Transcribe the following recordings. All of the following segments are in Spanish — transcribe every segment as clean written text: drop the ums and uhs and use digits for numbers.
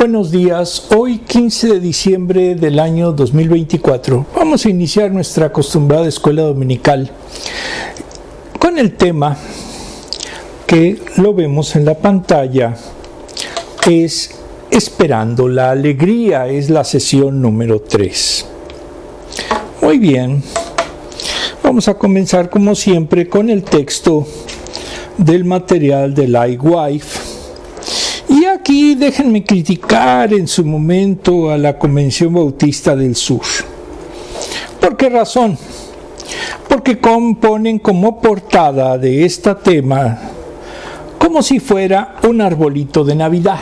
Buenos días, hoy 15 de diciembre del año 2024 vamos a iniciar nuestra acostumbrada escuela dominical con el tema que lo vemos en la pantalla, es Esperando la Alegría, es la sesión número 3. Muy bien, vamos a comenzar como siempre con el texto del material de Lightwife. Y aquí déjenme criticar en su momento a la Convención Bautista del Sur. ¿Por qué razón? Porque ponen como portada de este tema como si fuera un arbolito de Navidad.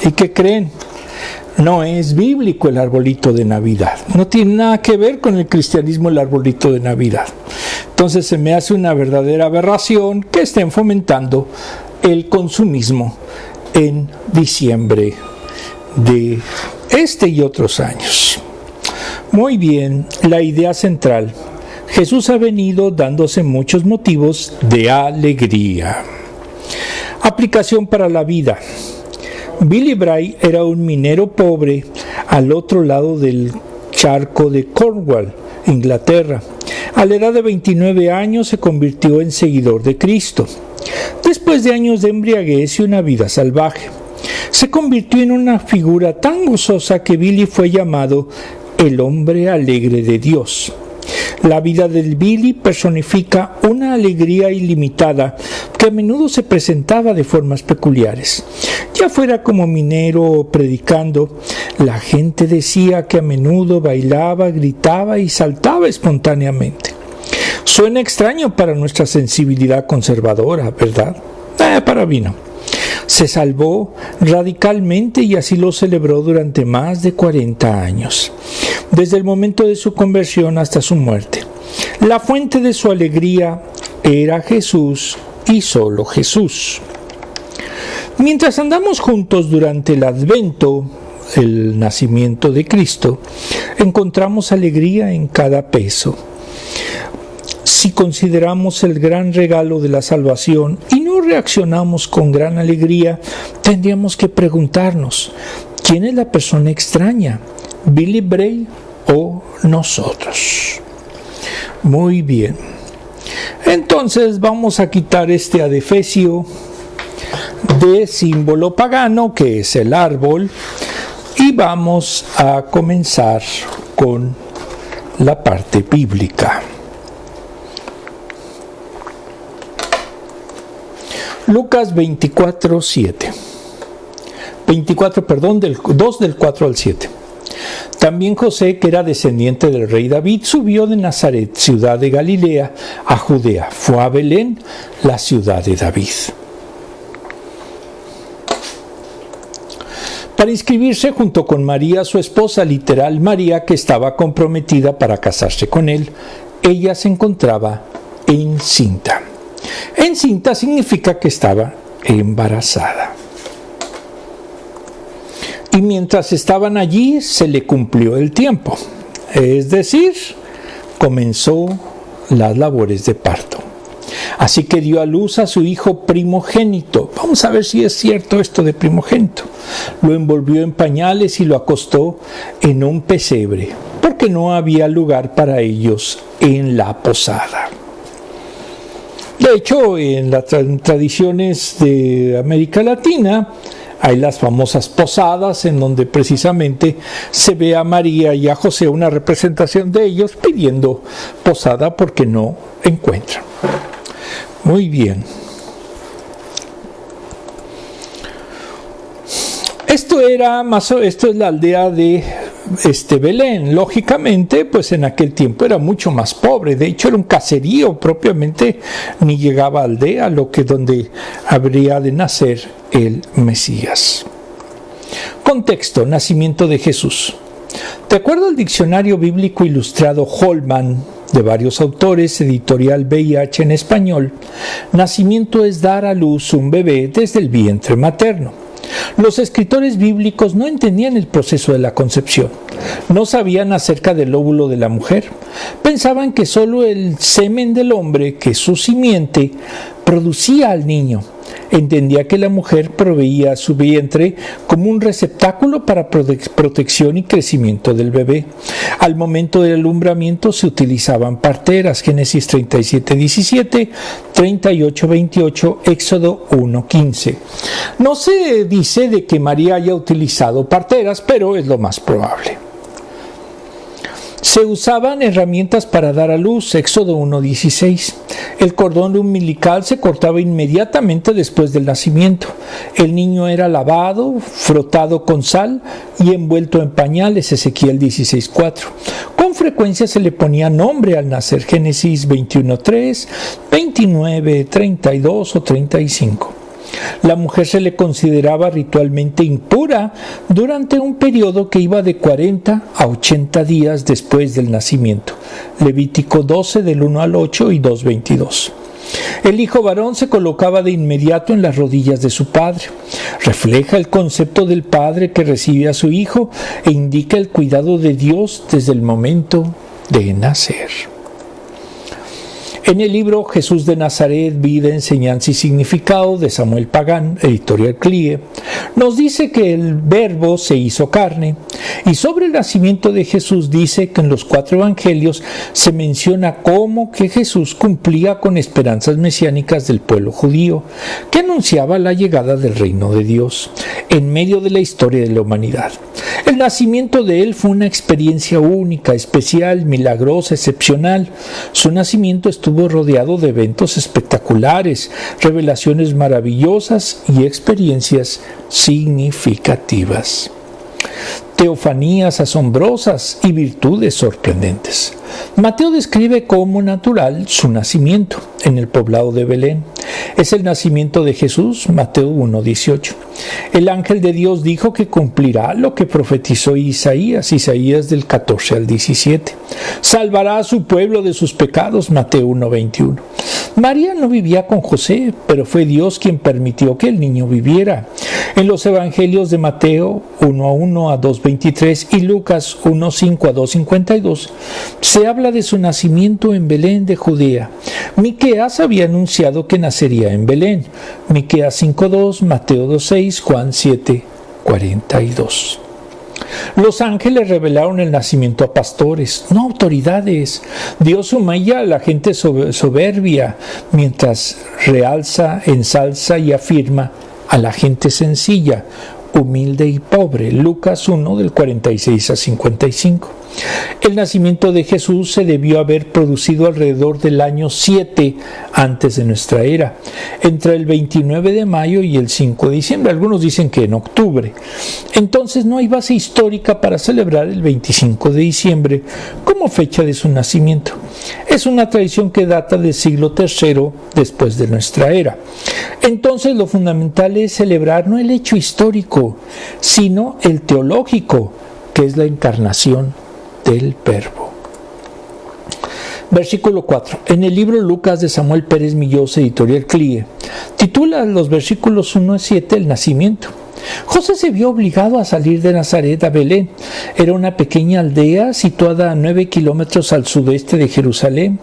¿Y qué creen? No es bíblico el arbolito de Navidad. No tiene nada que ver con el cristianismo el arbolito de Navidad. Entonces se me hace una verdadera aberración que estén fomentando el consumismo en diciembre de este y otros años. Muy bien, la idea central. Jesús ha venido dándose muchos motivos de alegría. Aplicación para la vida. Billy Bray era un minero pobre al otro lado del charco de Cornwall, Inglaterra. A la edad de 29 años se convirtió en seguidor de Cristo. Después de años de embriaguez y una vida salvaje, se convirtió en una figura tan gozosa que Billy fue llamado el hombre alegre de Dios. La vida del Billy personifica una alegría ilimitada que a menudo se presentaba de formas peculiares. Ya fuera como minero o predicando, la gente decía que a menudo bailaba, gritaba y saltaba espontáneamente. Suena extraño para nuestra sensibilidad conservadora, ¿verdad? Para mí no. Se salvó radicalmente y así lo celebró durante más de 40 años, desde el momento de su conversión hasta su muerte. La fuente de su alegría era Jesús y solo Jesús. Mientras andamos juntos durante el Adviento, el nacimiento de Cristo, encontramos alegría en cada peso. Si consideramos el gran regalo de la salvación y no reaccionamos con gran alegría, tendríamos que preguntarnos, ¿quién es la persona extraña? ¿Billy Bray o nosotros? Muy bien. Entonces vamos a quitar este adefesio de símbolo pagano, que es el árbol, y vamos a comenzar con la parte bíblica. Lucas 24, 7. 2 del 4 al 7. También José, que era descendiente del rey David, subió de Nazaret, ciudad de Galilea, a Judea. Fue a Belén, la ciudad de David, para inscribirse junto con María, su esposa, literal María, que estaba comprometida para casarse con él. Ella se encontraba encinta. Encinta significa que estaba embarazada. Y mientras estaban allí, se le cumplió el tiempo. Es decir, comenzó las labores de parto. Así que dio a luz a su hijo primogénito. Vamos a ver si es cierto esto de primogénito. Lo envolvió en pañales y lo acostó en un pesebre, porque no había lugar para ellos en la posada. De hecho, en las tradiciones de América Latina hay las famosas posadas en donde precisamente se ve a María y a José, una representación de ellos pidiendo posada porque no encuentran. Muy bien. Esto es la aldea de Belén. Lógicamente, pues en aquel tiempo era mucho más pobre. De hecho, era un caserío propiamente, ni llegaba a aldea, donde habría de nacer el Mesías. Contexto: nacimiento de Jesús. De acuerdo al diccionario bíblico ilustrado Holman, de varios autores, editorial VIH en español, nacimiento es dar a luz un bebé desde el vientre materno. Los escritores bíblicos no entendían el proceso de la concepción, no sabían acerca del óvulo de la mujer, pensaban que solo el semen del hombre, que es su simiente, producía al niño. Entendía que la mujer proveía su vientre como un receptáculo para protección y crecimiento del bebé. Al momento del alumbramiento se utilizaban parteras, Génesis 37:17, 38:28, Éxodo 1:15. No se dice de que María haya utilizado parteras, pero es lo más probable. Se usaban herramientas para dar a luz, Éxodo 1:16. El cordón umbilical se cortaba inmediatamente después del nacimiento. El niño era lavado, frotado con sal y envuelto en pañales, Ezequiel 16:4. Con frecuencia se le ponía nombre al nacer, Génesis 21:3, 29, 32 o 35. La mujer se le consideraba ritualmente impura durante un periodo que iba de 40 a 80 días después del nacimiento. Levítico 12 del 1 al 8 y 2:22. El hijo varón se colocaba de inmediato en las rodillas de su padre. Refleja el concepto del padre que recibe a su hijo e indica el cuidado de Dios desde el momento de nacer. En el libro Jesús de Nazaret, Vida, Enseñanza y Significado de Samuel Pagán, editorial CLIE, nos dice que el Verbo se hizo carne, y sobre el nacimiento de Jesús dice que en los 4 evangelios se menciona cómo que Jesús cumplía con esperanzas mesiánicas del pueblo judío, que anunciaba la llegada del reino de Dios en medio de la historia de la humanidad. El nacimiento de él fue una experiencia única, especial, milagrosa, excepcional. Su nacimiento estuvo rodeado de eventos espectaculares, revelaciones maravillosas y experiencias significativas. Teofanías asombrosas y virtudes sorprendentes. Mateo describe como natural su nacimiento en el poblado de Belén. Es el nacimiento de Jesús, Mateo 1:18. El ángel de Dios dijo que cumplirá lo que profetizó Isaías del 14 al 17. Salvará a su pueblo de sus pecados, Mateo 1:21. María no vivía con José, pero fue Dios quien permitió que el niño viviera. En los evangelios de Mateo 1:1 a 2:23 y Lucas 1:5 a 2:52 se habla de su nacimiento en Belén de Judea. Miqueas había anunciado que nacería en Belén. Miqueas 5:2, Mateo 2:6, Juan 7:42. Los ángeles revelaron el nacimiento a pastores, no autoridades. Dios humilla a la gente soberbia, mientras realza, ensalza y afirma a la gente sencilla, humilde y pobre. Lucas 1 del 46 a 55. El nacimiento de Jesús se debió haber producido alrededor del año 7 antes de nuestra era, entre el 29 de mayo y el 5 de diciembre. Algunos dicen que en octubre. Entonces no hay base histórica para celebrar el 25 de diciembre como fecha de su nacimiento. Es una tradición que data del siglo III después de nuestra era. Entonces lo fundamental es celebrar no el hecho histórico, sino el teológico, que es la encarnación del Verbo. Versículo 4. En el libro Lucas de Samuel Pérez Millós, editorial CLIE, titula los versículos 1 a 7 el nacimiento. José se vio obligado a salir de Nazaret a Belén. Era una pequeña aldea situada a 9 kilómetros al sudeste de Jerusalén.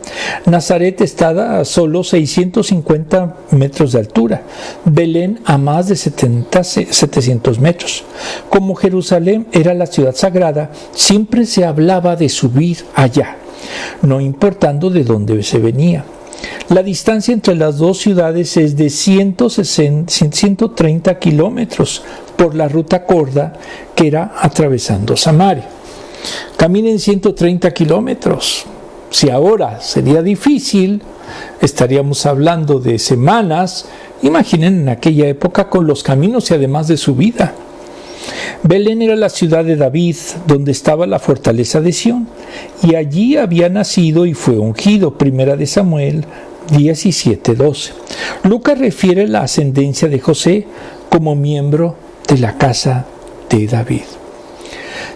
Nazaret estaba a solo 650 metros de altura, Belén a más de 700 metros. Como Jerusalén era la ciudad sagrada, siempre se hablaba de subir allá, no importando de dónde se venía. La distancia entre las dos ciudades es de 130 kilómetros por la ruta corta que era atravesando Samaria. Caminen 130 kilómetros. Si ahora sería difícil, estaríamos hablando de semanas. Imaginen en aquella época con los caminos y además de su vida. Belén era la ciudad de David, donde estaba la fortaleza de Sión, y allí había nacido y fue ungido. Primera de Samuel 17:12. Lucas refiere la ascendencia de José como miembro de la casa de David,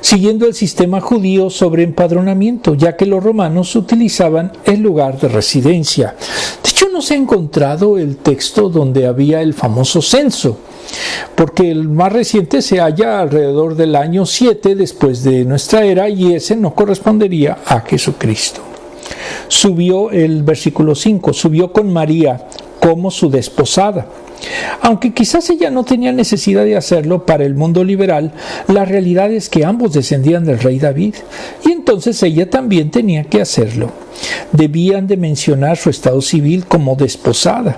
siguiendo el sistema judío sobre empadronamiento, ya que los romanos utilizaban el lugar de residencia. De hecho, no se ha encontrado el texto donde había el famoso censo, porque el más reciente se halla alrededor del año 7 después de nuestra era, y ese no correspondería a Jesucristo. Subió, el versículo 5, subió con María como su desposada. Aunque quizás ella no tenía necesidad de hacerlo, para el mundo liberal, la realidad es que ambos descendían del rey David, y entonces ella también tenía que hacerlo. Debían de mencionar su estado civil como desposada.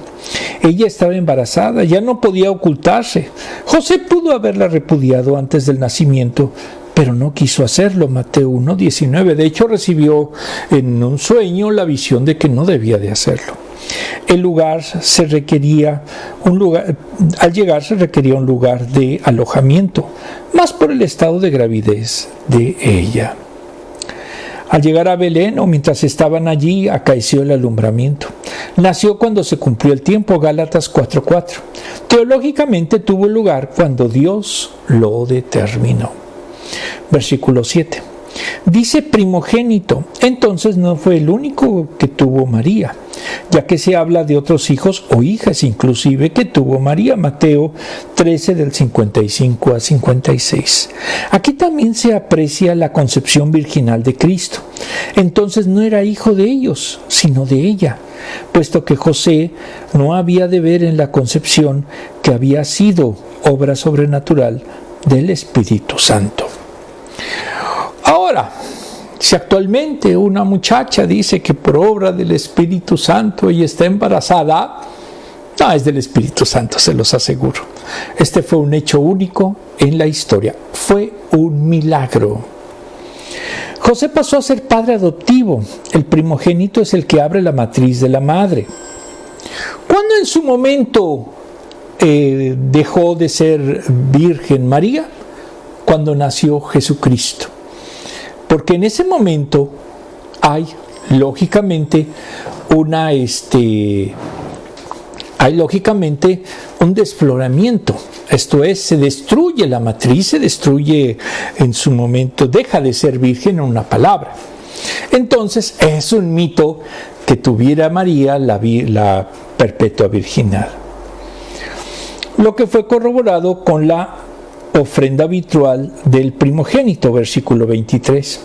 Ella estaba embarazada, ya no podía ocultarse. José pudo haberla repudiado antes del nacimiento, pero no quiso hacerlo. Mateo 1:19. De hecho, recibió en un sueño la visión de que no debía de hacerlo. Al llegar se requería un lugar de alojamiento, más por el estado de gravidez de ella. Al llegar a Belén, o mientras estaban allí, acaeció el alumbramiento. Nació cuando se cumplió el tiempo, Gálatas 4:4. Teológicamente tuvo lugar cuando Dios lo determinó. Versículo 7. Dice primogénito, entonces no fue el único que tuvo María, ya que se habla de otros hijos o hijas inclusive que tuvo María. Mateo 13 del 55 a 56. Aquí también se aprecia la concepción virginal de Cristo. Entonces no era hijo de ellos, sino de ella, puesto que José no había de ver en la concepción que había sido obra sobrenatural del Espíritu Santo. Ahora, si actualmente una muchacha dice que por obra del Espíritu Santo ella está embarazada, no es del Espíritu Santo, se los aseguro. Este fue un hecho único en la historia. Fue un milagro. José pasó a ser padre adoptivo. El primogénito es el que abre la matriz de la madre. ¿Cuándo en su momento dejó de ser Virgen María? Cuando nació Jesucristo. Porque en ese momento hay lógicamente un desfloramiento. Esto es, se destruye la matriz, se destruye en su momento, deja de ser virgen en una palabra. Entonces es un mito que tuviera María la perpetua virginidad. Lo que fue corroborado con la ofrenda habitual del primogénito, versículo 23.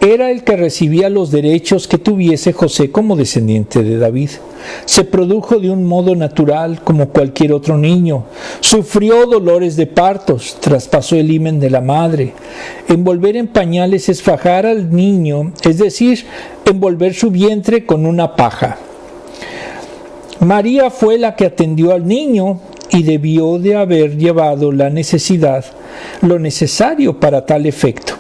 Era el que recibía los derechos que tuviese José como descendiente de David. Se produjo de un modo natural como cualquier otro niño. Sufrió dolores de partos, traspasó el himen de la madre. Envolver en pañales es fajar al niño, es decir, envolver su vientre con una paja. María fue la que atendió al niño y debió de haber llevado lo necesario para tal efecto.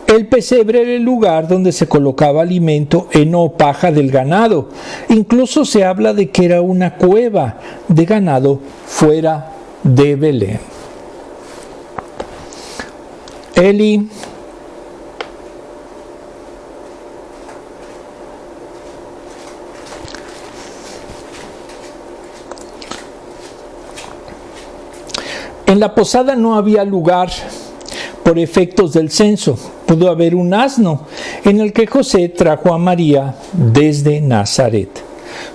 El pesebre era el lugar donde se colocaba alimento, heno o paja del ganado. Incluso se habla de que era una cueva de ganado fuera de Belén. Eli. En la posada no había lugar por efectos del censo. Pudo haber un asno en el que José trajo a María desde Nazaret.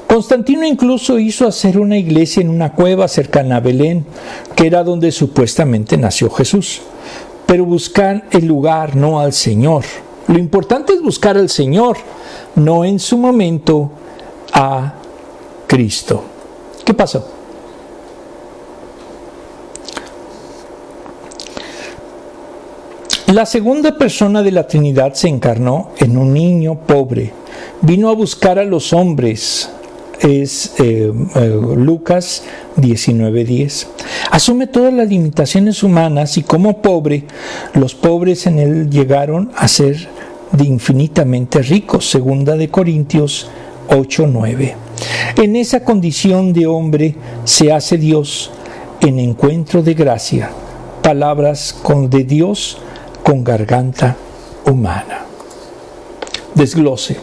Constantino incluso hizo hacer una iglesia en una cueva cercana a Belén, que era donde supuestamente nació Jesús. Pero buscar el lugar, no al Señor. Lo importante es buscar al Señor, no en su momento a Cristo. ¿Qué pasó? La segunda persona de la Trinidad se encarnó en un niño pobre. Vino a buscar a los hombres. Es Lucas 19:10. Asume todas las limitaciones humanas y como pobre, los pobres en él llegaron a ser de infinitamente ricos. Segunda de Corintios 8:9. En esa condición de hombre se hace Dios en encuentro de gracia. Palabras de Dios con garganta humana. Desglose.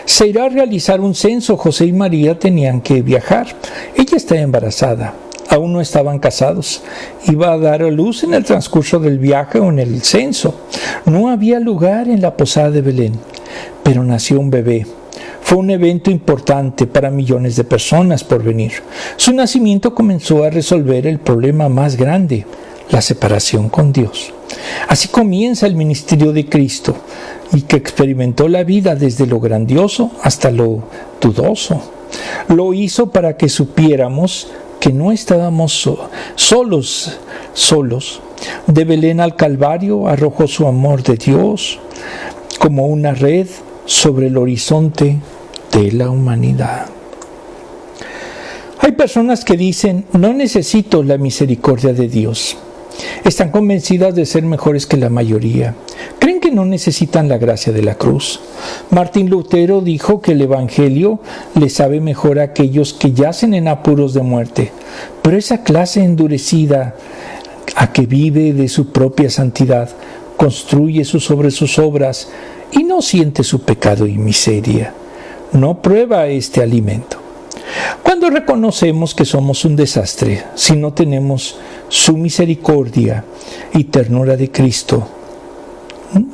Se irá a realizar un censo. José y María tenían que viajar. Ella está embarazada. Aún no estaban casados. Iba a dar a luz en el transcurso del viaje o en el censo. No había lugar en la posada de Belén, pero nació un bebé. Fue un evento importante para millones de personas por venir. Su nacimiento comenzó a resolver el problema más grande, la separación con Dios. Así comienza el ministerio de Cristo, y que experimentó la vida desde lo grandioso hasta lo dudoso. Lo hizo para que supiéramos que no estábamos solos. De Belén al Calvario arrojó su amor de Dios como una red sobre el horizonte de la humanidad. Hay personas que dicen, no necesito la misericordia de Dios. Están convencidas de ser mejores que la mayoría. Creen que no necesitan la gracia de la cruz. Martín Lutero dijo que el Evangelio le sabe mejor a aquellos que yacen en apuros de muerte. Pero esa clase endurecida, a que vive de su propia santidad, construye sobre sus obras y no siente su pecado y miseria. No prueba este alimento. Cuando reconocemos que somos un desastre, si no tenemos su misericordia y ternura de Cristo,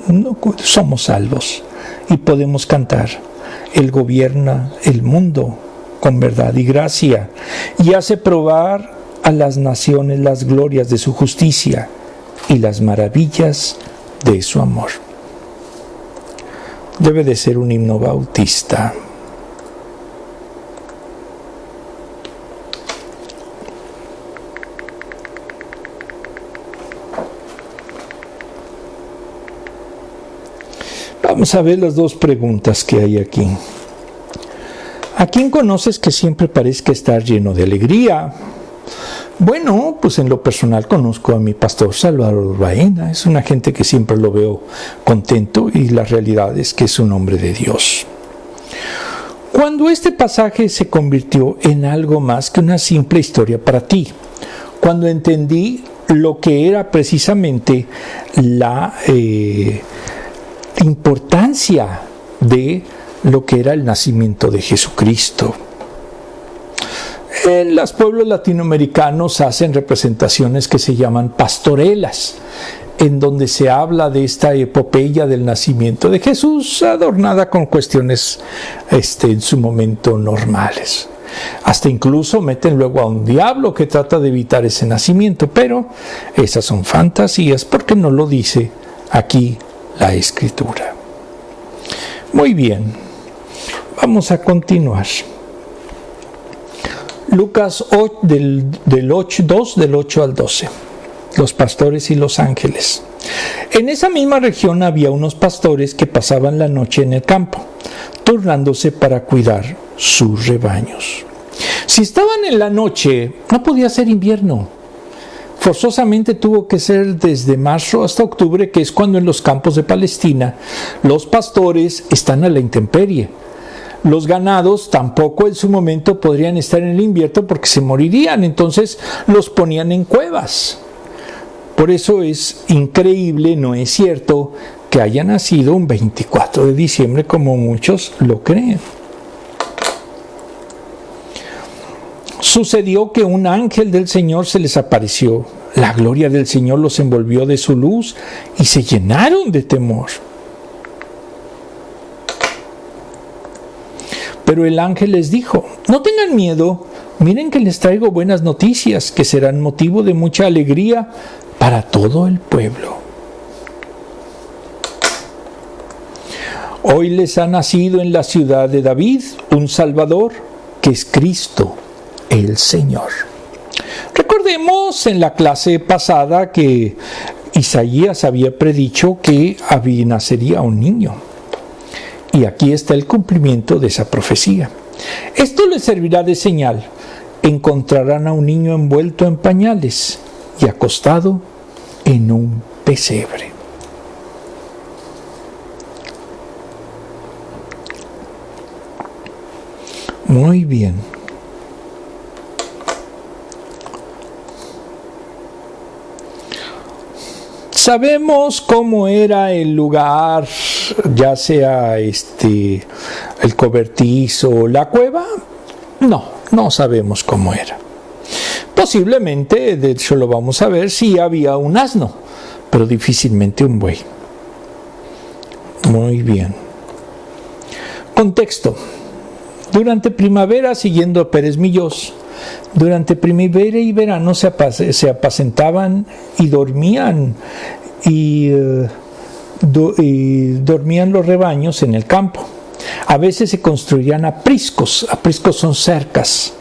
no somos salvos y podemos cantar: Él gobierna el mundo con verdad y gracia y hace probar a las naciones las glorias de su justicia y las maravillas de su amor. Debe de ser un himno bautista. Vamos a ver las dos preguntas que hay aquí. ¿A quién conoces que siempre parezca estar lleno de alegría? Bueno, pues en lo personal conozco a mi pastor Salvador Baena. Es una gente que siempre lo veo contento y la realidad es que es un hombre de Dios. Cuando este pasaje se convirtió en algo más que una simple historia para ti, cuando entendí lo que era precisamente la importancia de lo que era el nacimiento de Jesucristo. En los pueblos latinoamericanos hacen representaciones que se llaman pastorelas, en donde se habla de esta epopeya del nacimiento de Jesús, adornada con cuestiones en su momento normales. Hasta incluso meten luego a un diablo que trata de evitar ese nacimiento, pero esas son fantasías porque no lo dice aquí la Escritura. Muy bien, vamos a continuar. Lucas 8, del 8 al 12. Los pastores y los ángeles. En esa misma región había unos pastores que pasaban la noche en el campo, turnándose para cuidar sus rebaños. Si estaban en la noche, no podía ser invierno. Forzosamente tuvo que ser desde marzo hasta octubre, que es cuando en los campos de Palestina los pastores están a la intemperie. Los ganados tampoco en su momento podrían estar en el invierno porque se morirían, entonces los ponían en cuevas. Por eso es increíble, no es cierto, que haya nacido un 24 de diciembre como muchos lo creen. Sucedió que un ángel del Señor se les apareció. La gloria del Señor los envolvió de su luz y se llenaron de temor. Pero el ángel les dijo: no tengan miedo, miren que les traigo buenas noticias que serán motivo de mucha alegría para todo el pueblo. Hoy les ha nacido en la ciudad de David un Salvador, que es Cristo el Señor. Recordemos en la clase pasada que Isaías había predicho que nacería un niño. Y aquí está el cumplimiento de esa profecía. Esto les servirá de señal. Encontrarán a un niño envuelto en pañales y acostado en un pesebre. Muy bien. ¿Sabemos cómo era el lugar, ya sea el cobertizo o la cueva? No sabemos cómo era. Posiblemente, de hecho lo vamos a ver, sí había un asno, pero difícilmente un buey. Muy bien. Contexto. Durante primavera, siguiendo a Pérez Millós, durante primavera y verano se apacentaban y dormían dormían los rebaños en el campo. A veces se construían apriscos. Apriscos son cercas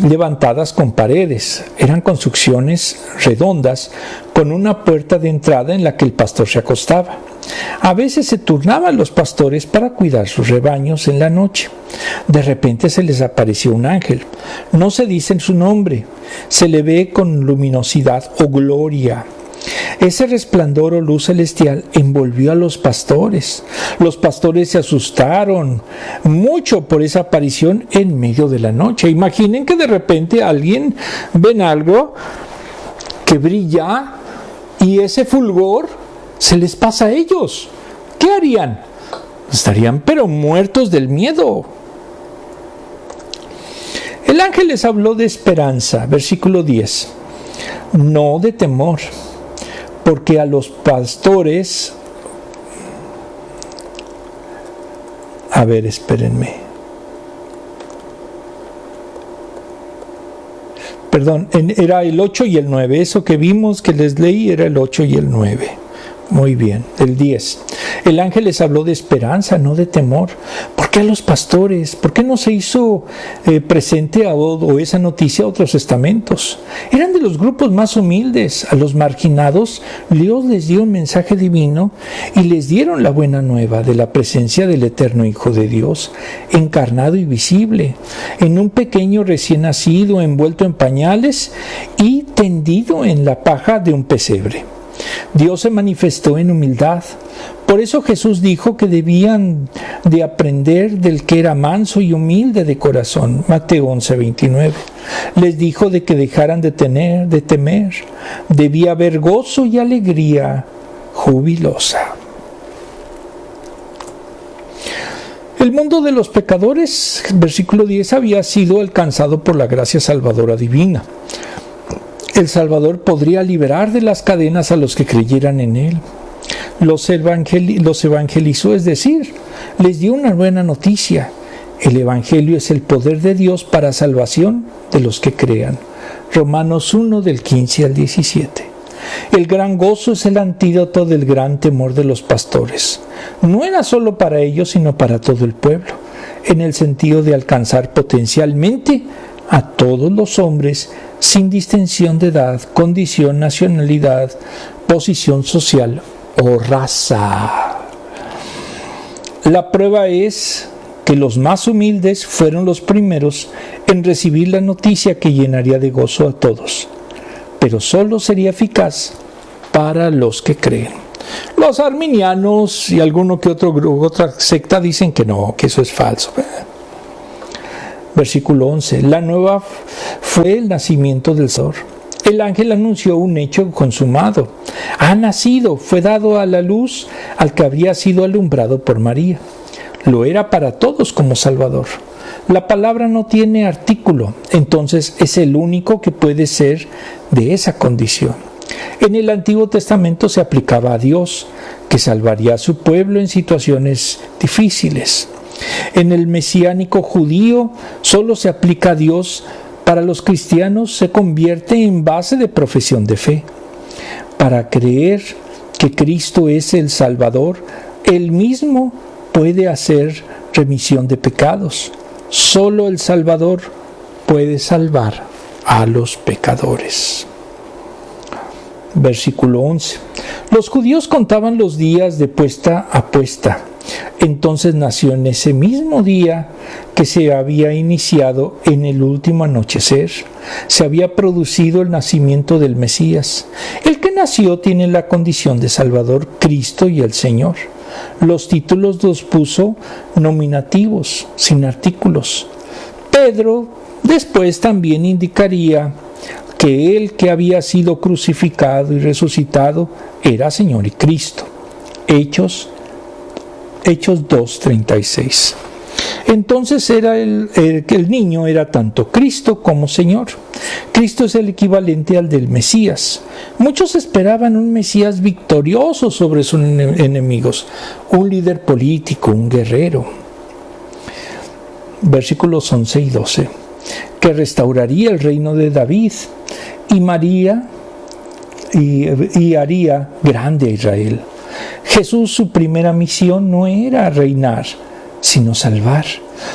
levantadas con paredes. Eran construcciones redondas con una puerta de entrada en la que el pastor se acostaba. A veces se turnaban los pastores para cuidar sus rebaños en la noche. De repente se les apareció un ángel. No se dice su nombre. Se le ve con luminosidad o gloria. Ese resplandor o luz celestial envolvió a los pastores. Los pastores se asustaron mucho por esa aparición en medio de la noche. Imaginen que de repente alguien ven algo que brilla y ese fulgor se les pasa a ellos. ¿Qué harían? Estarían pero muertos del miedo. El ángel les habló de esperanza, versículo 10, no de temor, porque a los pastores, espérenme. Perdón, era el 8 y el 9, eso que vimos que les leí era el 8 y el 9. Muy bien, el 10. El ángel les habló de esperanza, no de temor. ¿Por qué a los pastores? ¿Por qué no se hizo presente o esa noticia a otros estamentos? Eran de los grupos más humildes. A los marginados, Dios les dio un mensaje divino y les dieron la buena nueva de la presencia del eterno Hijo de Dios, encarnado y visible, en un pequeño recién nacido, envuelto en pañales y tendido en la paja de un pesebre. Dios se manifestó en humildad. Por eso Jesús dijo que debían de aprender del que era manso y humilde de corazón. Mateo 11:29. Les dijo de que dejaran de temer. Debía haber gozo y alegría jubilosa. El mundo de los pecadores, versículo 10, había sido alcanzado por la gracia salvadora divina. El Salvador podría liberar de las cadenas a los que creyeran en Él. Los evangelizó, es decir, les dio una buena noticia. El Evangelio es el poder de Dios para salvación de los que crean. Romanos 1, del 15 al 17. El gran gozo es el antídoto del gran temor de los pastores. No era solo para ellos, sino para todo el pueblo, en el sentido de alcanzar potencialmente a todos los hombres sin distinción de edad, condición, nacionalidad, posición social o raza. La prueba es que los más humildes fueron los primeros en recibir la noticia que llenaría de gozo a todos, pero solo sería eficaz para los que creen. Los arminianos y alguno que otra secta dicen que no, que eso es falso. Versículo 11. La nueva fue el nacimiento del Salvador. El ángel anunció un hecho consumado. Ha nacido, fue dado a la luz al que habría sido alumbrado por María. Lo era para todos como Salvador. La palabra no tiene artículo, entonces es el único que puede ser de esa condición. En el Antiguo Testamento se aplicaba a Dios, que salvaría a su pueblo en situaciones difíciles. En el mesiánico judío solo se aplica a Dios. Para los cristianos se convierte en base de profesión de fe. Para creer que Cristo es el Salvador, Él mismo puede hacer remisión de pecados. Solo el Salvador puede salvar a los pecadores. Versículo 11. Los judíos contaban los días de puesta a puesta. Entonces nació en ese mismo día que se había iniciado en el último anochecer. Se había producido el nacimiento del Mesías. El que nació tiene la condición de Salvador, Cristo y el Señor. Los títulos los puso nominativos, sin artículos. Pedro después también indicaría que el que había sido crucificado y resucitado era Señor y Cristo. Hechos 2:36. Entonces el niño era tanto Cristo como Señor. Cristo es el equivalente al del Mesías. Muchos esperaban un Mesías victorioso sobre sus enemigos, un líder político, un guerrero. Versículos 11 y 12. Que restauraría el reino de David y María y haría grande a Israel. Jesús, su primera misión no era reinar, sino salvar.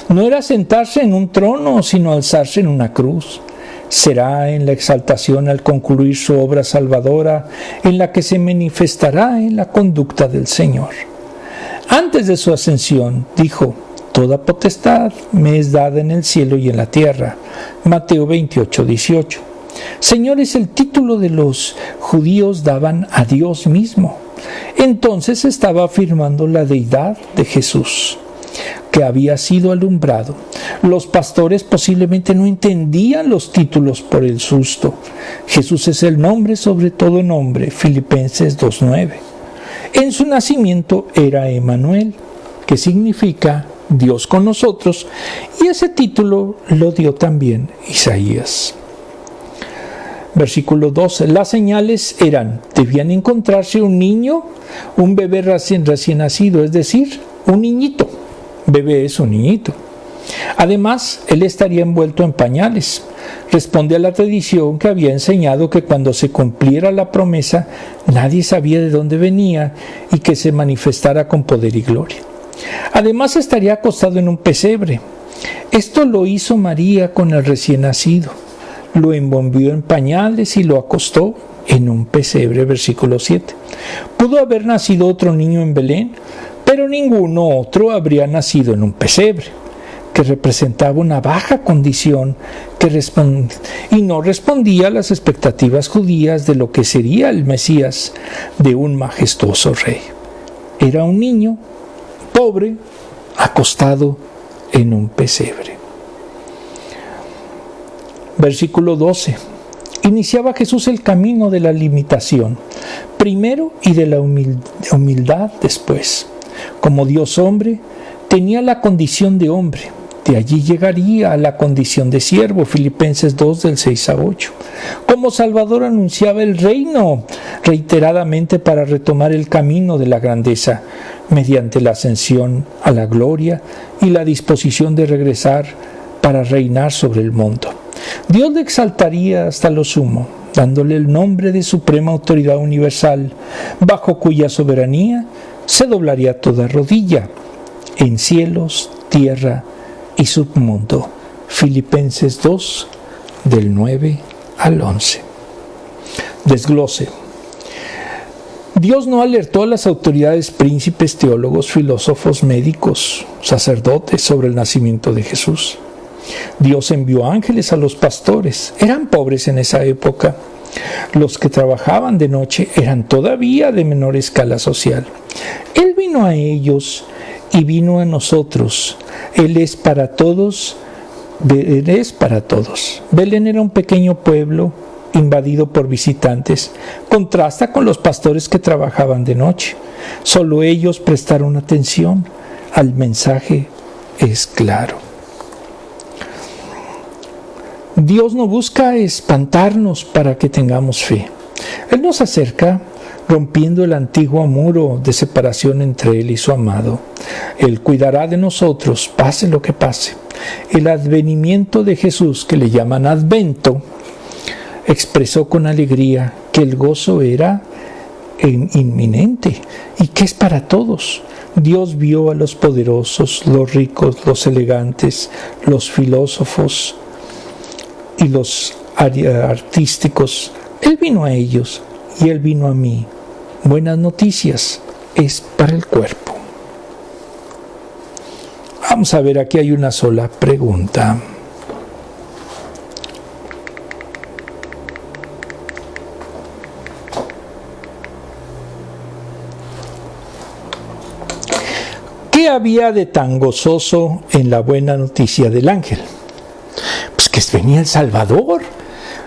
No era sentarse en un trono, sino alzarse en una cruz. Será en la exaltación al concluir su obra salvadora en la que se manifestará en la conducta del Señor. Antes de su ascensión, dijo: toda potestad me es dada en el cielo y en la tierra. Mateo 28:18. Señor es el título de los judíos daban a Dios mismo. Entonces estaba afirmando la deidad de Jesús, que había sido alumbrado. Los pastores posiblemente no entendían los títulos por el susto. Jesús es el nombre sobre todo nombre, Filipenses 2:9. En su nacimiento era Emmanuel, que significa Dios con nosotros, y ese título lo dio también Isaías. Versículo 12. Las señales eran: debían encontrarse un niño, un bebé recién nacido, es decir, un niñito. Bebé es un niñito. Además, él estaría envuelto en pañales. Responde a la tradición que había enseñado que cuando se cumpliera la promesa, nadie sabía de dónde venía y que se manifestara con poder y gloria. Además, estaría acostado en un pesebre. Esto lo hizo María con el recién nacido. Lo envolvió en pañales y lo acostó en un pesebre, versículo 7. Pudo haber nacido otro niño en Belén, pero ninguno otro habría nacido en un pesebre, que representaba una baja condición y no respondía a las expectativas judías de lo que sería el Mesías de un majestuoso rey. Era un niño pobre, acostado en un pesebre. Versículo 12. Iniciaba Jesús el camino de la limitación, primero, y de la humildad después. Como Dios hombre, tenía la condición de hombre. De allí llegaría a la condición de siervo, Filipenses 2, del 6 a 8. Como Salvador anunciaba el reino reiteradamente para retomar el camino de la grandeza, mediante la ascensión a la gloria y la disposición de regresar para reinar sobre el mundo. Dios le exaltaría hasta lo sumo, dándole el nombre de suprema autoridad universal, bajo cuya soberanía se doblaría toda rodilla, en cielos, tierra y submundo. Filipenses 2, del 9 al 11. Desglose. Dios no alertó a las autoridades, príncipes, teólogos, filósofos, médicos, sacerdotes sobre el nacimiento de Jesús. Dios envió ángeles a los pastores. Eran pobres en esa época. Los que trabajaban de noche eran todavía de menor escala social. Él vino a ellos y vino a nosotros. Él es para todos. Él es para todos. Belén era un pequeño pueblo invadido por visitantes. Contrasta con los pastores que trabajaban de noche. Solo ellos prestaron atención. Al mensaje es claro. Dios no busca espantarnos para que tengamos fe. Él nos acerca rompiendo el antiguo muro de separación entre Él y su amado. Él cuidará de nosotros, pase lo que pase. El advenimiento de Jesús, que le llaman Advento, expresó con alegría que el gozo era inminente y que es para todos. Dios vio a los poderosos, los ricos, los elegantes, los filósofos y los artísticos. Él vino a ellos y Él vino a mí. Buenas noticias es para el cuerpo. Vamos a ver, aquí hay una sola pregunta. ¿Qué había de tan gozoso en la buena noticia del ángel? Que venía el Salvador,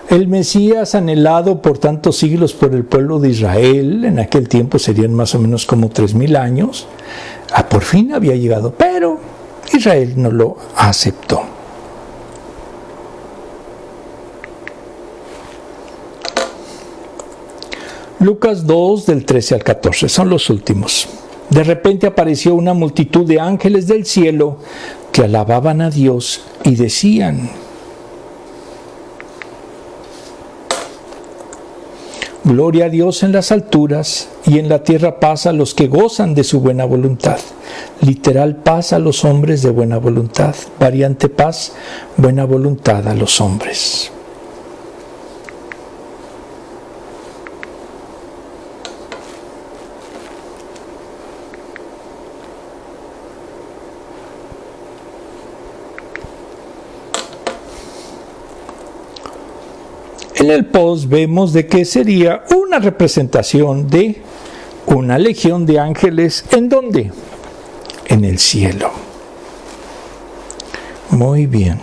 el Mesías anhelado por tantos siglos por el pueblo de Israel. En aquel tiempo serían más o menos como 3000 años. Por fin había llegado, pero Israel no lo aceptó. Lucas 2, del 13 al 14, son los últimos. De repente apareció una multitud de ángeles del cielo que alababan a Dios y decían: Gloria a Dios en las alturas y en la tierra paz a los que gozan de su buena voluntad. Literal, paz a los hombres de buena voluntad. Variante, paz, buena voluntad a los hombres. En el post vemos de que sería una representación de una legión de ángeles. ¿En dónde? En el cielo. Muy bien.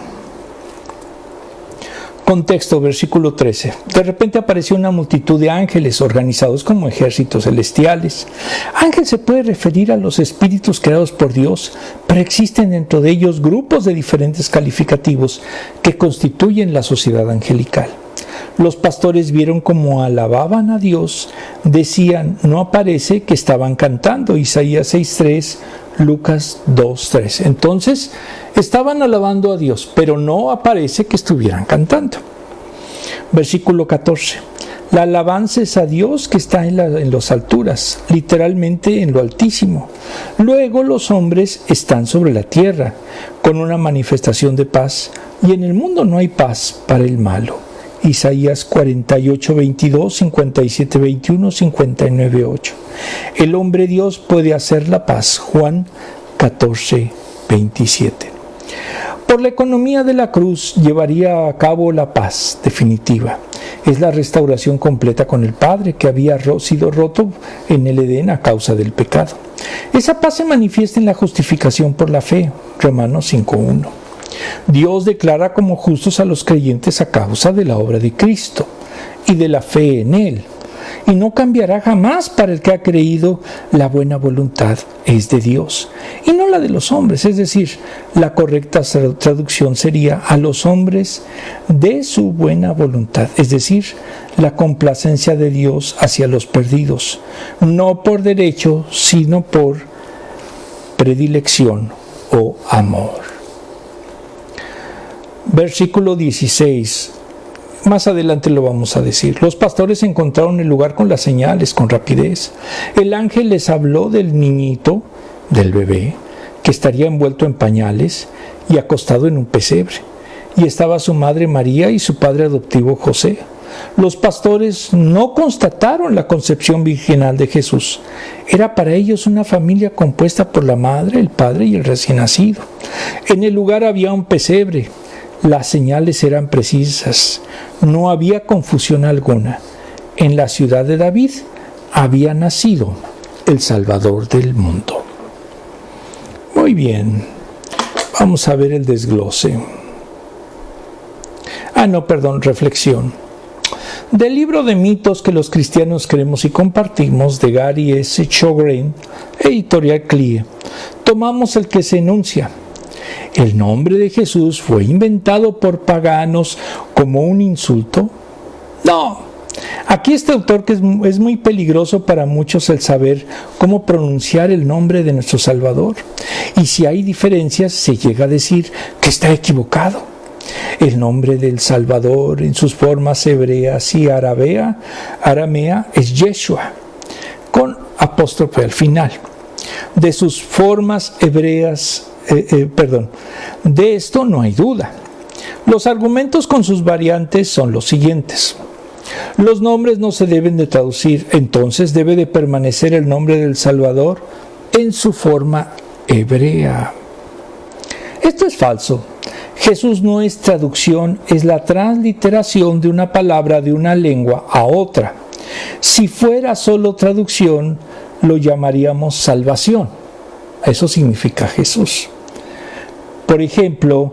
Contexto, versículo 13. De repente apareció una multitud de ángeles organizados como ejércitos celestiales. Ángel se puede referir a los espíritus creados por Dios, pero existen dentro de ellos grupos de diferentes calificativos que constituyen la sociedad angelical. Los pastores vieron cómo alababan a Dios, decían, no aparece que estaban cantando, Isaías 6:3, Lucas 2:3. Entonces, estaban alabando a Dios, pero no aparece que estuvieran cantando. Versículo 14. La alabanza es a Dios que está en las alturas, literalmente en lo altísimo. Luego los hombres están sobre la tierra, con una manifestación de paz, y en el mundo no hay paz para el malo. Isaías 48:22, 57:21, 59:8. El hombre Dios puede hacer la paz. Juan 14:27. Por la economía de la cruz llevaría a cabo la paz definitiva. Es la restauración completa con el Padre que había sido roto en el Edén a causa del pecado. Esa paz se manifiesta en la justificación por la fe. Romanos 5:1. Dios declara como justos a los creyentes a causa de la obra de Cristo y de la fe en Él. Y no cambiará jamás para el que ha creído. La buena voluntad es de Dios y no la de los hombres. Es decir, la correcta traducción sería a los hombres de su buena voluntad. Es decir, la complacencia de Dios hacia los perdidos. No por derecho, sino por predilección o amor. Versículo 16, más adelante lo vamos a decir. Los pastores encontraron el lugar con las señales, con rapidez. El ángel les habló del niñito, del bebé, que estaría envuelto en pañales y acostado en un pesebre. Y estaba su madre María y su padre adoptivo José. Los pastores no constataron la concepción virginal de Jesús. Era para ellos una familia compuesta por la madre, el padre y el recién nacido. En el lugar había un pesebre. Las señales eran precisas, no había confusión alguna. En la ciudad de David había nacido el Salvador del mundo. Muy bien, vamos a ver el desglose. Reflexión. Del libro de mitos que los cristianos creemos y compartimos, de Gary S. Chogren, editorial CLIE, tomamos el que se enuncia. ¿El nombre de Jesús fue inventado por paganos como un insulto? No. Aquí este autor que es muy peligroso para muchos el saber cómo pronunciar el nombre de nuestro Salvador. Y si hay diferencias, se llega a decir que está equivocado. El nombre del Salvador en sus formas hebreas y aramea es Yeshua, con apóstrofe al final. De sus formas hebreas de esto no hay duda. Los argumentos con sus variantes son los siguientes. Los nombres no se deben de traducir, entonces debe de permanecer el nombre del Salvador en su forma hebrea. Esto es falso. Jesús no es traducción, es la transliteración de una palabra de una lengua a otra. Si fuera solo traducción, lo llamaríamos salvación. Eso significa Jesús. Por ejemplo,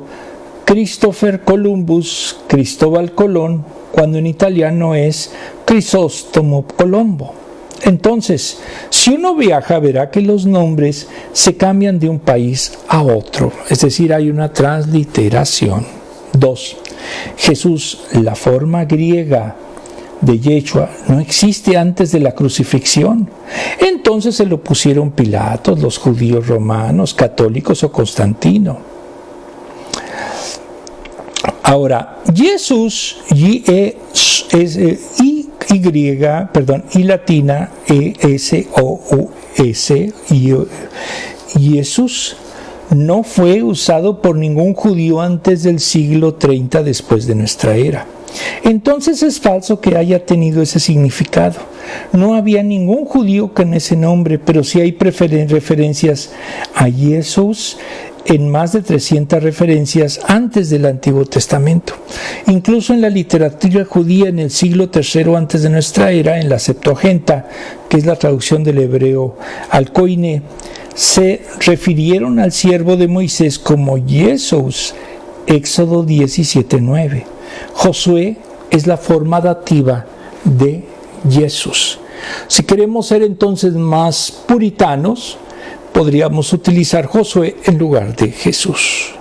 Christopher Columbus, Cristóbal Colón, cuando en italiano es Crisóstomo Colombo. Entonces, si uno viaja, verá que los nombres se cambian de un país a otro, es decir, hay una transliteración. 2. Jesús, la forma griega de Yeshua, no existe antes de la crucifixión. Entonces se lo pusieron Pilatos, los judíos romanos, católicos o Constantino. Ahora, Jesús y latina ESOUS. Jesús no fue usado por ningún judío antes del siglo 30 después de nuestra era. Entonces es falso que haya tenido ese significado. No había ningún judío con ese nombre, pero sí hay referencias a Jesús en más de 300 referencias antes del Antiguo Testamento. Incluso en la literatura judía en el siglo III antes de nuestra era, en la Septuaginta, que es la traducción del hebreo al Koiné, se refirieron al siervo de Moisés como Jesús, Éxodo 17:9. Josué es la forma dativa de Jesús. Si queremos ser entonces más puritanos, podríamos utilizar Josué en lugar de Jesús.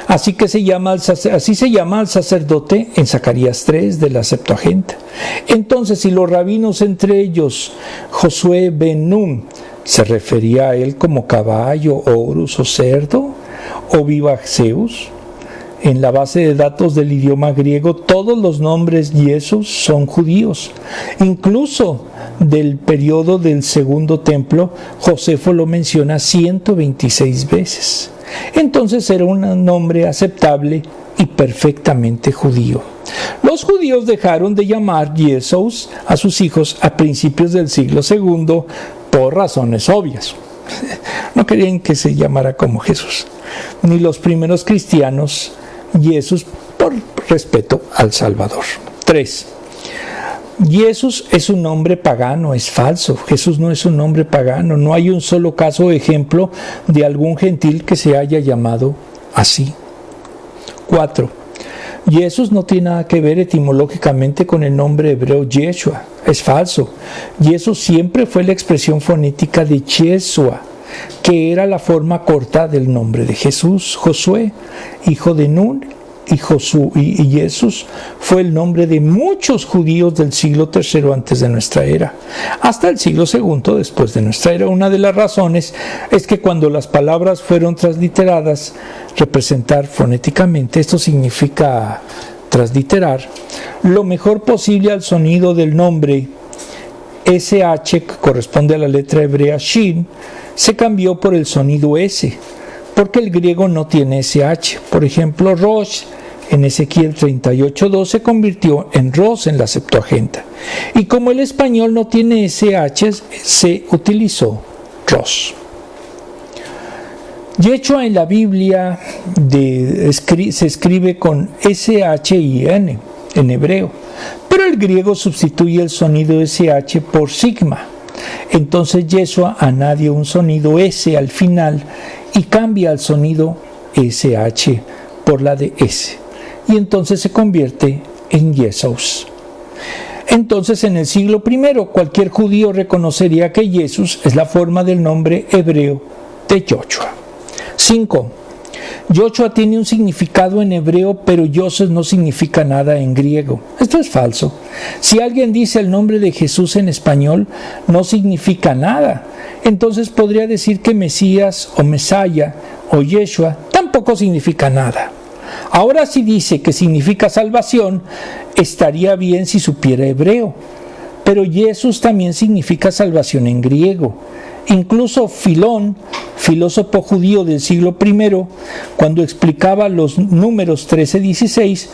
Así se llama al sacerdote en Zacarías 3 de la Septuaginta. Entonces, si los rabinos, entre ellos Josué ben Nun, se refería a él como caballo, orus o cerdo, o viva Zeus, en la base de datos del idioma griego, todos los nombres Jesús son judíos. Incluso del periodo del Segundo Templo, Josefo lo menciona 126 veces. Entonces era un nombre aceptable y perfectamente judío. Los judíos dejaron de llamar Jesús a sus hijos a principios del siglo II por razones obvias. No querían que se llamara como Jesús. Ni los primeros cristianos Jesús, por respeto al Salvador. 3. Jesús es un nombre pagano, es falso. Jesús no es un nombre pagano. No hay un solo caso o ejemplo de algún gentil que se haya llamado así. 4. Jesús no tiene nada que ver etimológicamente con el nombre hebreo Yeshua. Es falso. Jesús siempre fue la expresión fonética de Yeshua, que era la forma corta del nombre de Jesús. Josué, hijo de Nun, y Jesús fue el nombre de muchos judíos del siglo III antes de nuestra era, hasta el siglo II después de nuestra era. Una de las razones es que cuando las palabras fueron transliteradas, representar fonéticamente, esto significa transliterar, lo mejor posible al sonido del nombre SH, que corresponde a la letra hebrea Shin, se cambió por el sonido S, porque el griego no tiene SH. Por ejemplo, Rosh en Ezequiel 38:2 se convirtió en Ros en la Septuaginta. Y como el español no tiene SH, se utilizó Ros. Yeshua en la Biblia se escribe con SHIN en hebreo, pero el griego sustituye el sonido SH por sigma. Entonces Yeshua añade un sonido S al final y cambia el sonido SH por la de S, y entonces se convierte en Jesús. Entonces en el siglo I cualquier judío reconocería que Jesús es la forma del nombre hebreo de Yoshua. 5. Yoshua tiene un significado en hebreo, pero Yosef no significa nada en griego. Esto es falso. Si alguien dice el nombre de Jesús en español, no significa nada. Entonces podría decir que Mesías o Mesaya o Yeshua tampoco significa nada. Ahora, si dice que significa salvación, estaría bien si supiera hebreo. Pero Jesús también significa salvación en griego. Incluso Filón, filósofo judío del siglo I, cuando explicaba los números 13-16,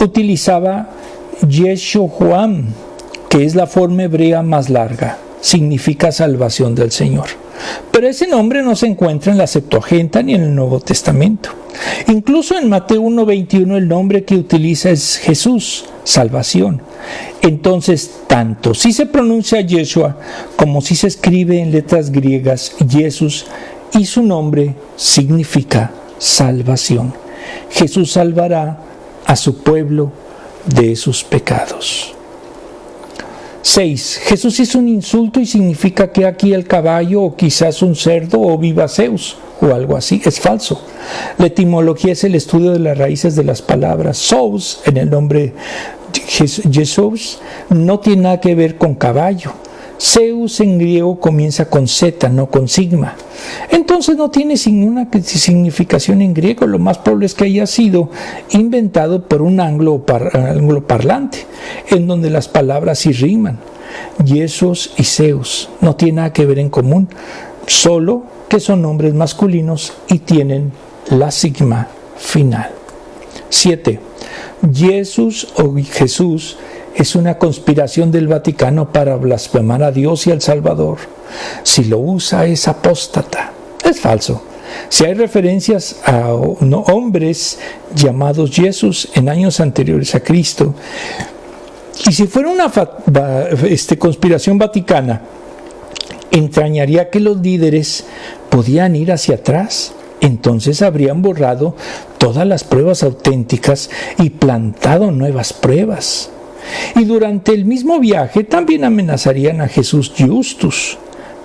utilizaba Yeshuam, que es la forma hebrea más larga. Significa salvación del Señor. Pero ese nombre no se encuentra en la Septuaginta ni en el Nuevo Testamento. Incluso en Mateo 1:21 el nombre que utiliza es Jesús, salvación. Entonces, tanto si se pronuncia Yeshua como si se escribe en letras griegas Jesús, y su nombre significa salvación. Jesús salvará a su pueblo de sus pecados. 6. Jesús es un insulto y significa que aquí el caballo o quizás un cerdo o viva Zeus o algo así. Es falso. La etimología es el estudio de las raíces de las palabras. Zeus, en el nombre Jesús, no tiene nada que ver con caballo. Zeus en griego comienza con Z, no con sigma. Entonces Entonces no tiene ninguna significación en griego. Lo más probable es que haya sido inventado por un angloparlante, en donde las palabras sí riman. Jesús y Zeus no tienen nada que ver en común, solo que son nombres masculinos y tienen la sigma final. 7. Jesús o Jesús es una conspiración del Vaticano para blasfemar a Dios y al Salvador. Si lo usa es apóstata. Es falso. Si hay referencias a hombres llamados Jesús en años anteriores a Cristo, y si fuera una conspiración vaticana, entrañaría que los líderes podían ir hacia atrás. Entonces habrían borrado todas las pruebas auténticas y plantado nuevas pruebas. Y durante el mismo viaje también amenazarían a Jesús Justus,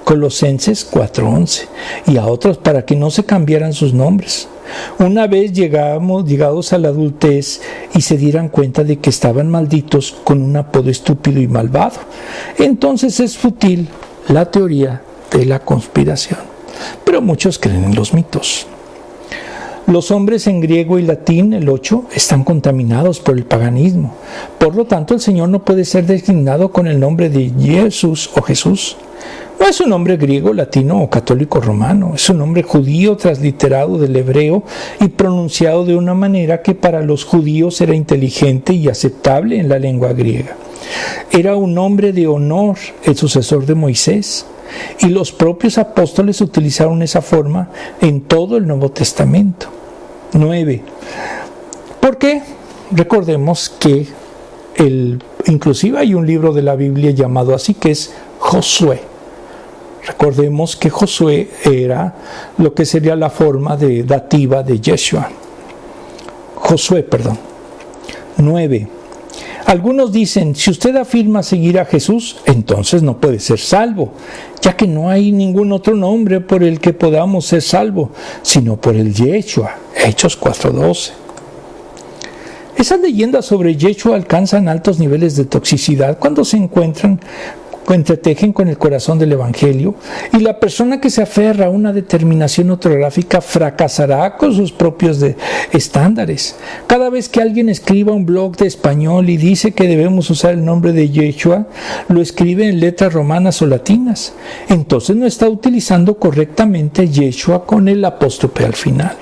Colosenses 4:11, y a otros para que no se cambiaran sus nombres. Una vez llegados a la adultez y se dieran cuenta de que estaban malditos con un apodo estúpido y malvado, entonces es fútil la teoría de la conspiración. Pero muchos creen en los mitos. Los hombres en griego y latín, el 8, están contaminados por el paganismo. Por lo tanto, el Señor no puede ser designado con el nombre de Jesús o Jesús. No es un nombre griego, latino o católico romano. Es un nombre judío transliterado del hebreo y pronunciado de una manera que para los judíos era inteligente y aceptable en la lengua griega. Era un nombre de honor, el sucesor de Moisés. Y los propios apóstoles utilizaron esa forma en todo el Nuevo Testamento. 9. ¿Por qué? Recordemos que inclusive hay un libro de la Biblia llamado así, que es Josué. Recordemos que Josué era lo que sería la forma dativa de Yeshua. Josué. 9. Algunos dicen, si usted afirma seguir a Jesús, entonces no puede ser salvo, ya que no hay ningún otro nombre por el que podamos ser salvos, sino por el Yeshua, Hechos 4:12. Esas leyendas sobre Yeshua alcanzan altos niveles de toxicidad cuando se entretejen con el corazón del Evangelio, y la persona que se aferra a una determinación ortográfica fracasará con sus propios estándares. Cada vez que alguien escriba un blog de español y dice que debemos usar el nombre de Yeshua, lo escribe en letras romanas o latinas. Entonces no está utilizando correctamente Yeshua con el apóstrofe al final,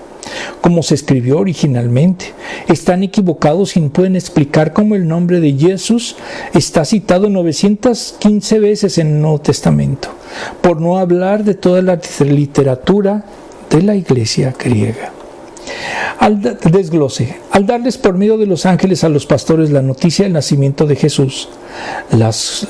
como se escribió originalmente. Están equivocados y no pueden explicar cómo el nombre de Jesús está citado 915 veces en el Nuevo Testamento, por no hablar de toda la literatura de la iglesia griega. Desglose. Al darles por medio de los ángeles a los pastores la noticia del nacimiento de Jesús, las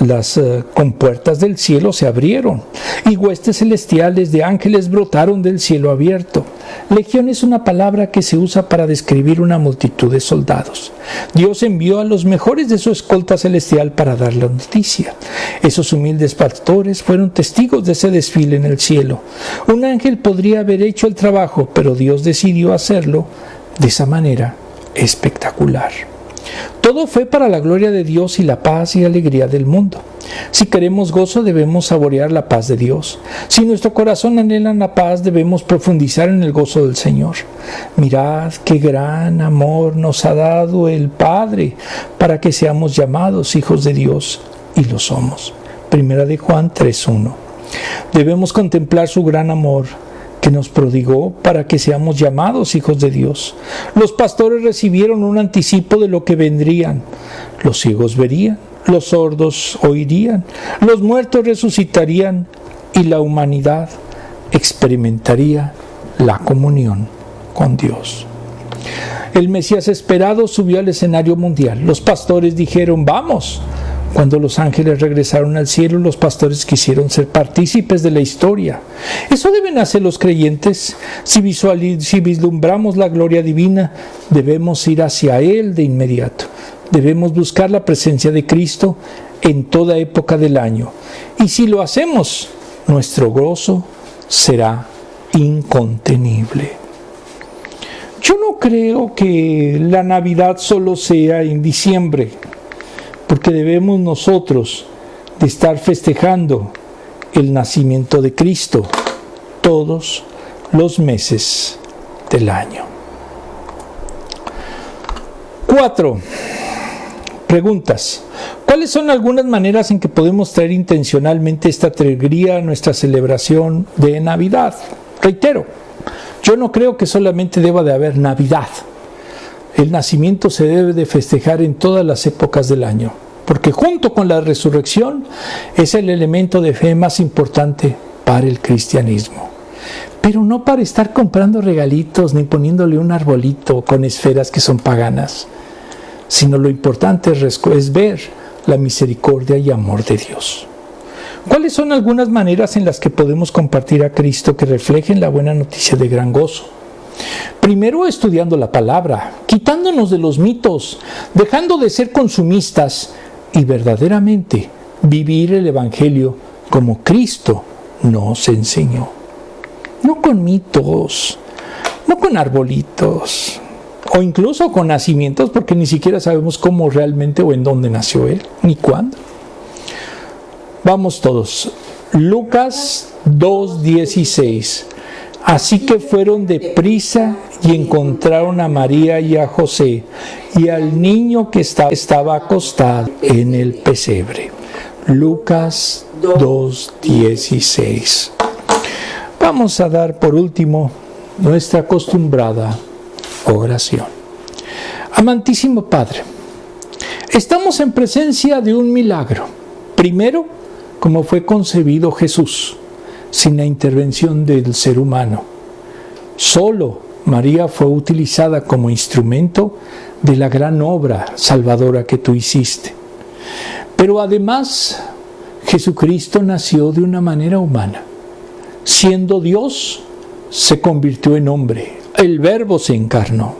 compuertas del cielo se abrieron y huestes celestiales de ángeles brotaron del cielo abierto. Legión es una palabra que se usa para describir una multitud de soldados. Dios envió a los mejores de su escolta celestial para dar la noticia. Esos humildes pastores fueron testigos de ese desfile en el cielo. Un ángel podría haber hecho el trabajo, pero Dios decidió hacerlo de esa manera espectacular. Todo fue para la gloria de Dios y la paz y alegría del mundo. Si queremos gozo, debemos saborear la paz de Dios. Si nuestro corazón anhela la paz, debemos profundizar en el gozo del Señor. Mirad qué gran amor nos ha dado el Padre para que seamos llamados hijos de Dios, y lo somos. 1 de Juan 3:1. Debemos contemplar su gran amor que nos prodigó para que seamos llamados hijos de Dios. Los pastores recibieron un anticipo de lo que vendrían. Los ciegos verían, los sordos oirían, los muertos resucitarían y la humanidad experimentaría la comunión con Dios. El Mesías esperado subió al escenario mundial. Los pastores dijeron, ¡vamos! Cuando los ángeles regresaron al cielo, los pastores quisieron ser partícipes de la historia. Eso deben hacer los creyentes. Si vislumbramos la gloria divina, debemos ir hacia Él de inmediato. Debemos buscar la presencia de Cristo en toda época del año. Y si lo hacemos, nuestro gozo será incontenible. Yo no creo que la Navidad solo sea en diciembre, porque debemos nosotros de estar festejando el nacimiento de Cristo todos los meses del año. 4. Preguntas. ¿Cuáles son algunas maneras en que podemos traer intencionalmente esta alegría a nuestra celebración de Navidad? Reitero, yo no creo que solamente deba de haber Navidad. El nacimiento se debe de festejar en todas las épocas del año, porque junto con la resurrección es el elemento de fe más importante para el cristianismo. Pero no para estar comprando regalitos ni poniéndole un arbolito con esferas que son paganas, sino lo importante es ver la misericordia y amor de Dios. ¿Cuáles son algunas maneras en las que podemos compartir a Cristo que reflejen la buena noticia de gran gozo? Primero, estudiando la palabra, quitándonos de los mitos, dejando de ser consumistas y verdaderamente vivir el Evangelio como Cristo nos enseñó. No con mitos, no con arbolitos, o incluso con nacimientos, porque ni siquiera sabemos cómo realmente o en dónde nació Él, ni cuándo. Vamos todos. Lucas 2:16. Así que fueron deprisa y encontraron a María y a José y al niño que estaba acostado en el pesebre. Lucas 2:16. Vamos a dar por último nuestra acostumbrada oración. Amantísimo Padre, estamos en presencia de un milagro. Primero, como fue concebido Jesús, sin la intervención del ser humano. Solo María fue utilizada como instrumento de la gran obra salvadora que tú hiciste. Pero además, Jesucristo nació de una manera humana. Siendo Dios, se convirtió en hombre. El Verbo se encarnó.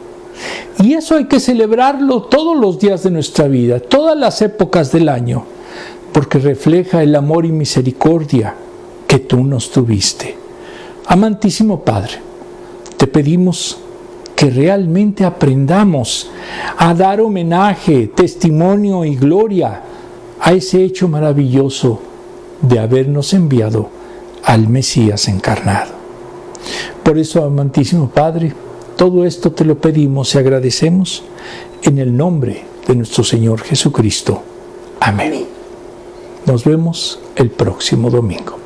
Y eso hay que celebrarlo todos los días de nuestra vida, todas las épocas del año, porque refleja el amor y misericordia que tú nos tuviste. Amantísimo Padre, te pedimos que realmente aprendamos a dar homenaje, testimonio y gloria a ese hecho maravilloso de habernos enviado al Mesías encarnado. Por eso, amantísimo Padre, todo esto te lo pedimos y agradecemos en el nombre de nuestro Señor Jesucristo. Amén. Nos vemos el próximo domingo.